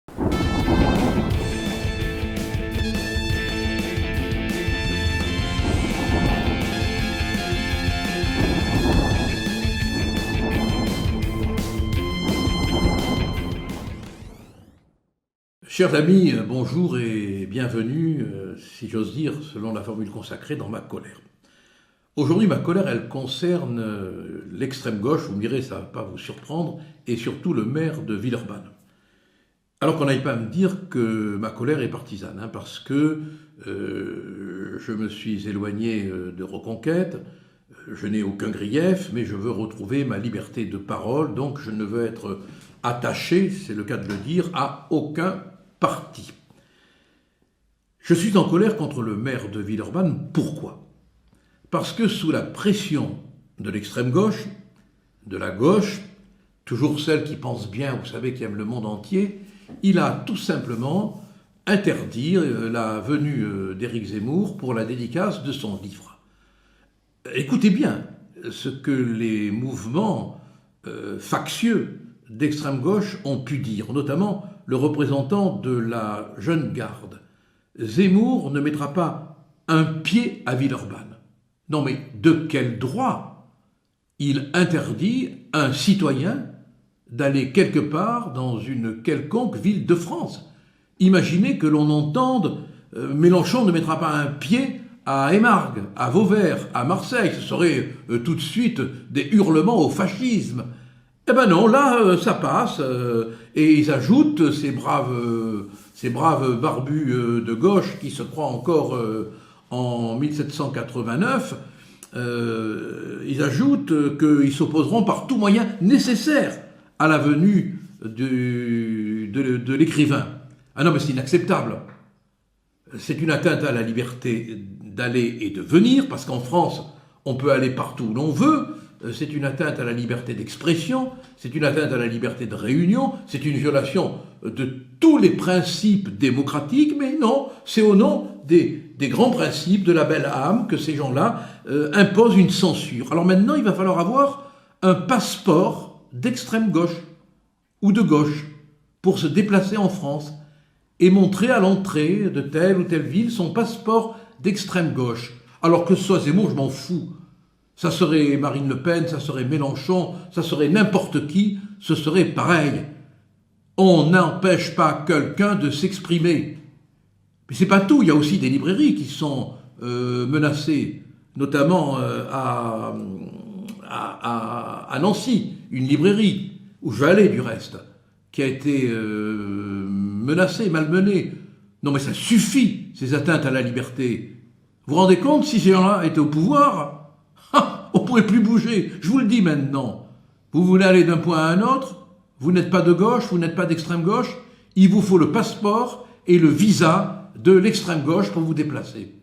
Chers amis, bonjour et bienvenue, si j'ose dire, selon la formule consacrée, dans ma colère. Aujourd'hui, ma colère, elle concerne l'extrême gauche, vous me direz, ça ne va pas vous surprendre, et surtout le maire de Villeurbanne. Alors qu'on n'aille pas me dire que ma colère est partisane, parce que je me suis éloigné de Reconquête, je n'ai aucun grief, mais je veux retrouver ma liberté de parole, donc je ne veux être attaché, c'est le cas de le dire, à aucun parti. Je suis en colère contre le maire de Villeurbanne. Pourquoi ? Parce que sous la pression de l'extrême gauche, de la gauche, toujours celle qui pense bien, vous savez, qui aime le monde entier, il a tout simplement interdit la venue d'Éric Zemmour pour la dédicace de son livre. Écoutez bien ce que les mouvements factieux d'extrême gauche ont pu dire, notamment le représentant de la jeune garde. Zemmour ne mettra pas un pied à Villeurbanne. Non mais de quel droit il interdit à un citoyen d'aller quelque part dans une quelconque ville de France? Imaginez que l'on entende Mélenchon ne mettra pas un pied à Émargues, à Vauvert, à Marseille. Ce serait tout de suite des hurlements au fascisme. Eh ben non, là, ça passe, et ils ajoutent, ces braves barbus de gauche qui se croient encore en 1789, ils ajoutent qu'ils s'opposeront par tout moyen nécessaire à la venue de l'écrivain. Ah non, mais c'est inacceptable. C'est une atteinte à la liberté d'aller et de venir, parce qu'en France, on peut aller partout où l'on veut. C'est une atteinte à la liberté d'expression, c'est une atteinte à la liberté de réunion, c'est une violation de tous les principes démocratiques, mais non, c'est au nom des grands principes de la belle âme que ces gens-là imposent une censure. Alors maintenant, il va falloir avoir un passeport d'extrême gauche ou de gauche pour se déplacer en France et montrer à l'entrée de telle ou telle ville son passeport d'extrême gauche. Alors que ce soit Zemmour, je m'en fous. Ça serait Marine Le Pen, ça serait Mélenchon, ça serait n'importe qui, ce serait pareil. On n'empêche pas quelqu'un de s'exprimer. Mais c'est pas tout, il y a aussi des librairies qui sont menacées, notamment à Nancy, une librairie, où je vais aller du reste, qui a été menacée, malmenée. Non mais ça suffit, ces atteintes à la liberté. Vous vous rendez compte, si ces gens-là étaient au pouvoir, on ne pourrait plus bouger. Je vous le dis maintenant. Vous voulez aller d'un point à un autre, vous n'êtes pas de gauche, vous n'êtes pas d'extrême gauche, il vous faut le passeport et le visa de l'extrême gauche pour vous déplacer.